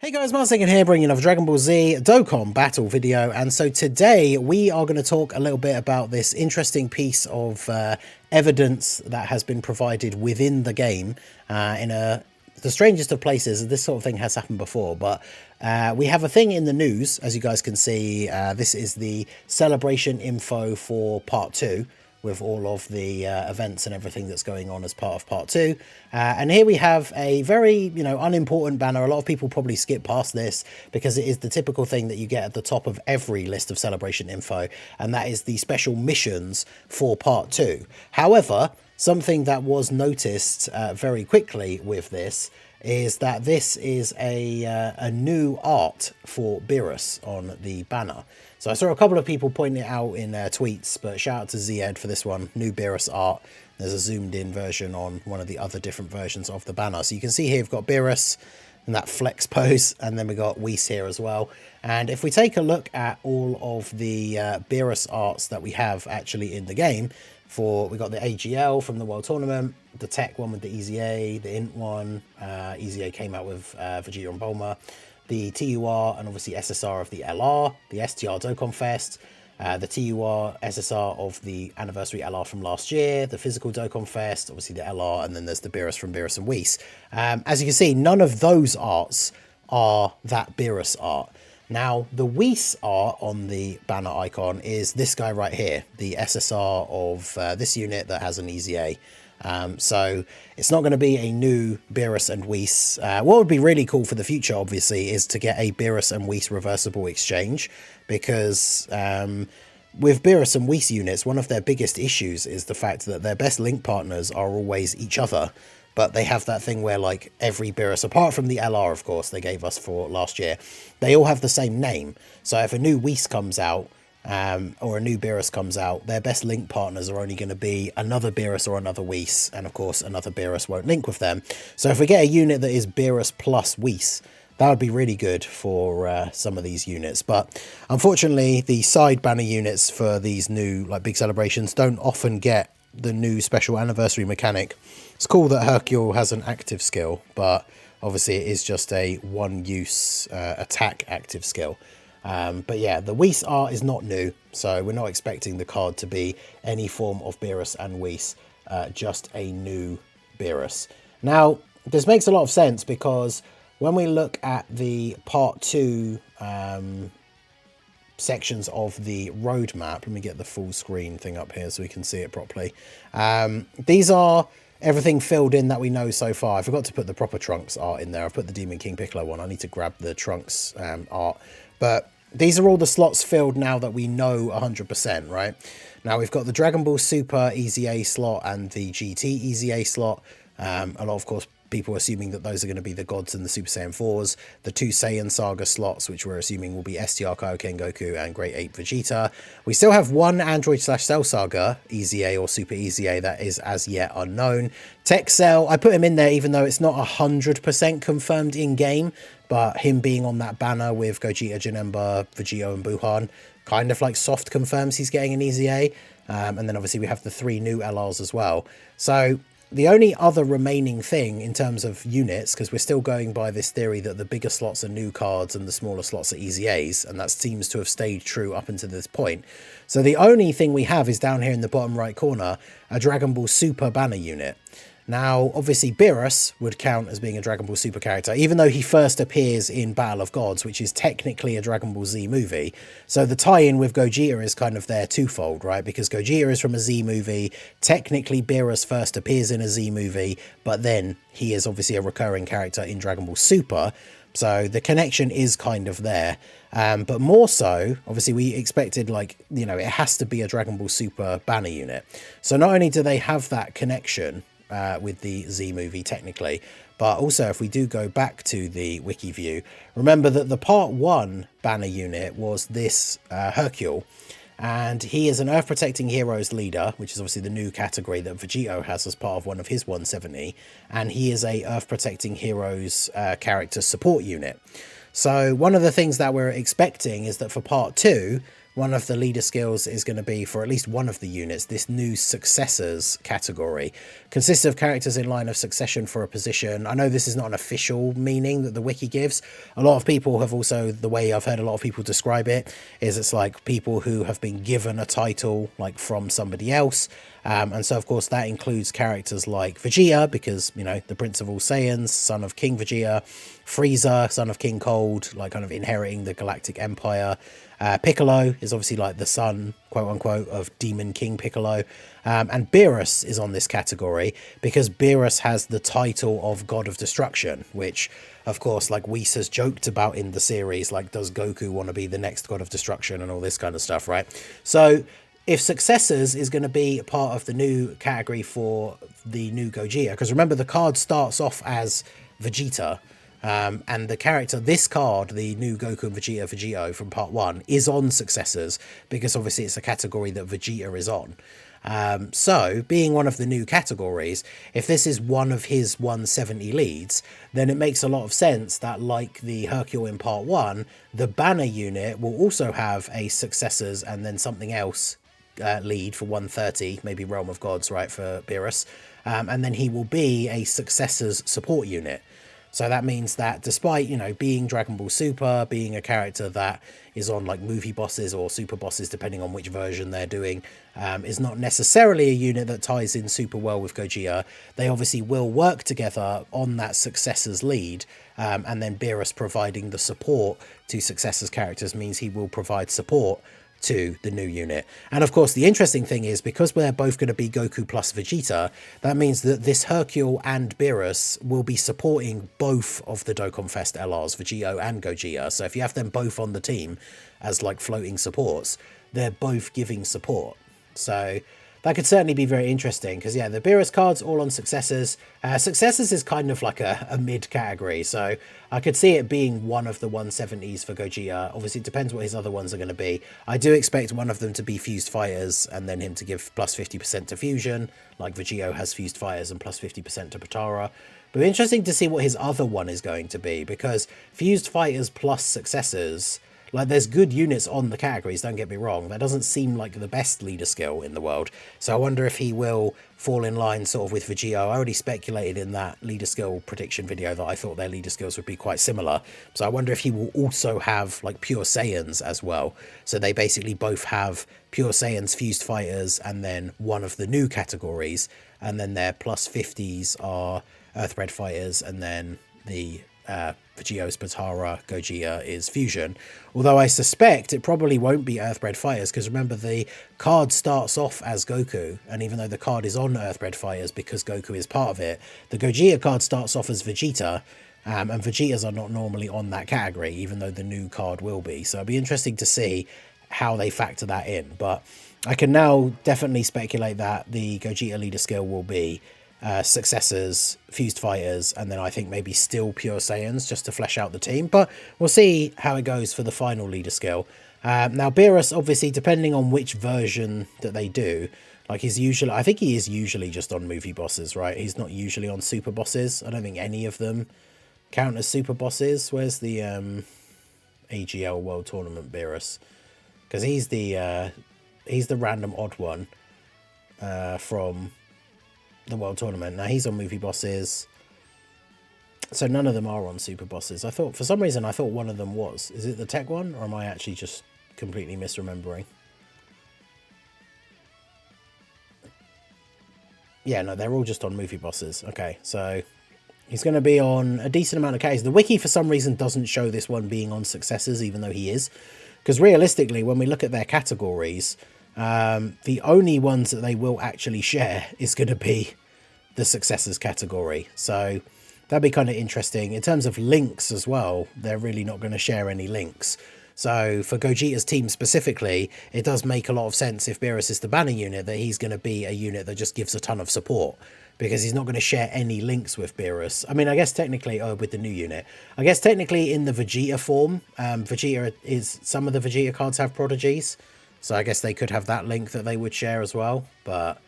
Hey guys, Martin here, bringing another Dragon Ball Z Dokkan battle video. And so today we are going to talk a little bit about this interesting piece of evidence that has been provided within the game in the strangest of places. This sort of thing has happened before, but we have a thing in the news, as you guys can see. This is the celebration info for part 2. With all of the events and everything that's going on as part of part 2. And here we have a very, unimportant banner. A lot of people probably skip past this because it is the typical thing that you get at the top of every list of celebration info. And that is the special missions for part 2. However, something that was noticed very quickly with this is that this is a new art for Beerus on the banner. So I saw a couple of people pointing it out in tweets, but shout out to Zed for this one, new Beerus art. There's a zoomed in version on one of the other different versions of the banner. So you can see here we've got Beerus in that flex pose, and then we got Whis here as well. And if we take a look at all of the Beerus arts that we have actually in the game, we got the AGL from the World Tournament, the Tech one with the EZA, the Int one, EZA came out with Vegeta and Bulma, the TUR and obviously SSR of the LR, the STR Dokkan Fest, the TUR SSR of the Anniversary LR from last year, the Physical Dokkan Fest, obviously the LR, and then there's the Beerus from Beerus and Whis. As you can see, none of those arts are that Beerus art. Now, the Whis art on the banner icon is this guy right here, the SSR of this unit that has an EZA. So it's not going to be a new Beerus and Whis. What would be really cool for the future, obviously, is to get a Beerus and Whis reversible exchange, because with Beerus and Whis units, one of their biggest issues is the fact that their best link partners are always each other. But they have that thing where, like, every Beerus, apart from the LR, of course, they gave us for last year, they all have the same name. So if a new Whis comes out, or a new Beerus comes out, their best link partners are only going to be another Beerus or another Whis, and of course another Beerus won't link with them. So if we get a unit that is Beerus plus Whis, that would be really good for some of these units. But unfortunately, the side banner units for these new big celebrations don't often get the new special anniversary mechanic. It's cool that Hercule has an active skill, but obviously it is just a one-use attack active skill. But yeah, the Whis art is not new, so we're not expecting the card to be any form of Beerus and Whis, just a new Beerus. Now, this makes a lot of sense because when we look at the part 2 sections of the roadmap, let me get the full screen thing up here so we can see it properly. These are everything filled in that we know so far. I forgot to put the proper Trunks art in there. I've put the Demon King Piccolo one. I need to grab the Trunks art. But these are all the slots filled now that we know 100%, right? Now we've got the Dragon Ball Super EZA slot and the GT EZA slot. A lot, of course, people assuming that those are going to be the gods and the Super Saiyan 4s. The 2 Saiyan Saga slots, which we're assuming will be STR Kaioken Goku and Great Ape Vegeta. We still have one Android/Cell Saga EZA or Super EZA that is as yet unknown. Tech Cell, I put him in there even though it's not 100% confirmed in-game, but him being on that banner with Gogeta, Janemba, Vegito and Buhan kind of soft confirms he's getting an EZA. And then obviously we have the 3 new LRs as well. So the only other remaining thing in terms of units, because we're still going by this theory that the bigger slots are new cards and the smaller slots are EZAs, and that seems to have stayed true up until this point. So the only thing we have is down here in the bottom right corner, a Dragon Ball Super banner unit. Now, obviously, Beerus would count as being a Dragon Ball Super character, even though he first appears in Battle of Gods, which is technically a Dragon Ball Z movie. So the tie-in with Gogeta is kind of there twofold, right? Because Gogeta is from a Z movie. Technically, Beerus first appears in a Z movie, but then he is obviously a recurring character in Dragon Ball Super. So the connection is kind of there. But more so, obviously, we expected, it has to be a Dragon Ball Super banner unit. So not only do they have that connection with the Z movie technically, but also if we do go back to the wiki view, remember that the part 1 banner unit was this Hercule, and he is an Earth Protecting Heroes leader, which is obviously the new category that Vegito has as part of one of his 170, and he is a Earth Protecting Heroes character support unit. So one of the things that we're expecting is that for part 2 one of the leader skills is going to be for at least one of the units, this new successors category. Consists of characters in line of succession for a position. I know this is not an official meaning that the wiki gives. A lot of people have also, the way I've heard a lot of people describe it, is it's like people who have been given a title like from somebody else. And so, of course, that includes characters like Vegeta, because, you know, the Prince of all Saiyans, son of King Vegeta, Frieza, son of King Cold, like kind of inheriting the Galactic Empire. Piccolo is obviously like the son, quote unquote, of Demon King Piccolo. And Beerus is on this category because Beerus has the title of God of Destruction, which, of course, like Whis has joked about in the series, like, does Goku want to be the next God of Destruction and all this kind of stuff, right? So if Successors is going to be part of the new category for the new Gogeta, because remember the card starts off as Vegeta, and the character, this card, the new Goku and Vegeta from part 1, is on Successors because obviously it's a category that Vegeta is on. So being one of the new categories, if this is one of his 170 leads, then it makes a lot of sense that, like the Hercule in part 1, the banner unit will also have a Successors and then something else lead for 130, maybe Realm of Gods, right, for Beerus, and then he will be a Successors support unit. So that means that despite, you know, being Dragon Ball Super, being a character that is on like movie bosses or super bosses, depending on which version they're doing, is not necessarily a unit that ties in super well with Gogeta. They obviously will work together on that Successors lead, and then Beerus providing the support to Successors characters means he will provide support to the new unit. And of course the interesting thing is, because we're both going to be Goku plus Vegeta, that means that this Hercule and Beerus will be supporting both of the Dokkan Fest LRs, Vegito and Gogeta. So if you have them both on the team as like floating supports, they're both giving support. So that could certainly be very interesting, because yeah, the Beerus cards all on Successors. Successors is kind of like a mid category, so I could see it being one of the 170s for Gogeta. Obviously it depends what his other ones are going to be. I do expect one of them to be Fused Fighters, and then him to give plus 50% to Fusion, like Vegito has Fused Fighters and plus 50% to Potara. But interesting to see what his other one is going to be, because Fused Fighters plus Successors, like, there's good units on the categories, don't get me wrong. That doesn't seem like the best leader skill in the world. So I wonder if he will fall in line sort of with Vegito. I already speculated in that leader skill prediction video that I thought their leader skills would be quite similar. So I wonder if he will also have like Pure Saiyans as well. So they basically both have Pure Saiyans, Fused Fighters, and then one of the new categories. And then their plus 50s are Earthbred Fighters, and then the Vegito's Potara, Gogeta is Fusion. Although I suspect it probably won't be Earthbred Fighters, because remember the card starts off as Goku, and even though the card is on Earthbred Fighters because Goku is part of it, the Gogeta card starts off as Vegeta, and Vegetas are not normally on that category, even though the new card will be. So it'll be interesting to see how they factor that in. But I can now definitely speculate that the Gogeta leader skill will be Successors, Fused Fighters, and then I think maybe still Pure Saiyans just to flesh out the team. But we'll see how it goes for the final leader skill. Now Beerus, obviously, depending on which version that they do, like he's usually, I think he is usually just on movie bosses, right? He's not usually on super bosses. I don't think any of them count as super bosses. Where's the AGL World Tournament Beerus? Because he's the random odd one from the World Tournament. Now he's on movie bosses, so none of them are on super bosses. I thought, for some reason, I thought one of them was. Is it the tech one, or am I actually just completely misremembering? Yeah, no, they're all just on movie bosses. Okay, so he's going to be on a decent amount of cases. The wiki, for some reason, doesn't show this one being on Successors, even though he is. Because realistically, when we look at their categories, the only ones that they will actually share is going to be the Successors category. So that'd be kind of interesting. In terms of links as well, they're really not going to share any links. So for Gogeta's team specifically, it does make a lot of sense if Beerus is the banner unit that he's going to be a unit that just gives a ton of support, because he's not going to share any links with Beerus. I mean, I guess technically, with the new unit, I guess technically in the Vegeta form, Vegeta is, some of the Vegeta cards have prodigies. So I guess they could have that link that they would share as well. But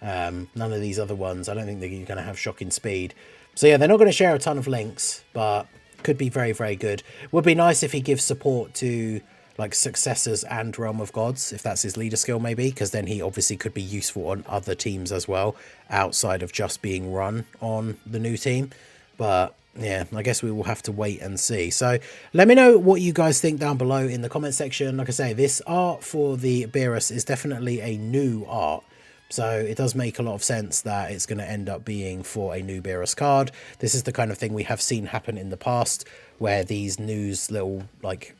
none of these other ones, I don't think that you're going to have shocking speed. So yeah, they're not going to share a ton of links, but could be very, very good. Would be nice if he gives support to like Successors and Realm of Gods, if that's his leader skill maybe, because then he obviously could be useful on other teams as well, outside of just being run on the new team. But yeah, I guess we will have to wait and see. So let me know what you guys think down below in the comment section. Like I say, this art for the Beerus is definitely a new art. So it does make a lot of sense that it's going to end up being for a new Beerus card. This is the kind of thing we have seen happen in the past, where these news little like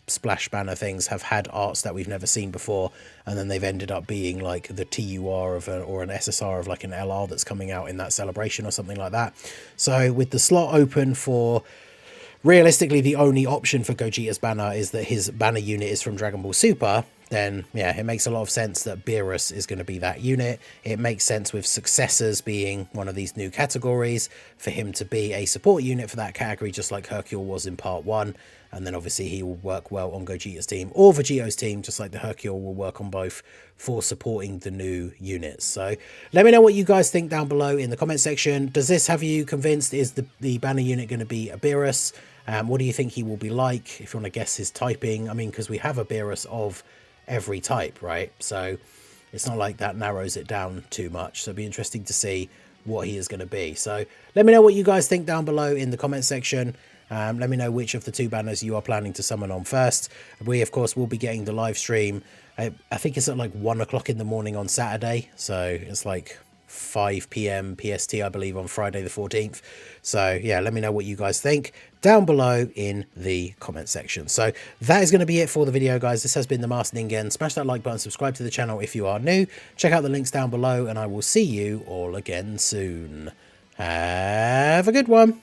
splash banner things have had arts that we've never seen before, and then they've ended up being like the TUR of or an SSR of like an LR that's coming out in that celebration or something like that. So with the slot open for, realistically the only option for Gogeta's banner is that his banner unit is from Dragon Ball Super, then yeah, it makes a lot of sense that Beerus is going to be that unit. It makes sense with Successors being one of these new categories for him to be a support unit for that category, just like Hercule was in part 1. And then obviously he will work well on Gogeta's team or Vegeto's team, just like the Hercule will work on both for supporting the new units. So let me know what you guys think down below in the comment section. Does this have you convinced? Is the banner unit going to be a Beerus? What do you think he will be like? If you want to guess his typing, I mean, because we have a Beerus of every type, right? So it's not like that narrows it down too much. So it'll be interesting to see what he is going to be. So let me know what you guys think down below in the comment section. Let me know which of the 2 banners you are planning to summon on first. We of course will be getting the live stream. I think it's at like 1 o'clock in the morning on Saturday, so it's like 5 p.m. PST, I believe, on Friday the 14th. So yeah, let me know what you guys think down below in the comment section. So that is going to be it for the video, guys. This has been the Master Ningen. Smash that like button, subscribe to the channel if you are new. Check out the links down below, and I will see you all again soon. Have a good one.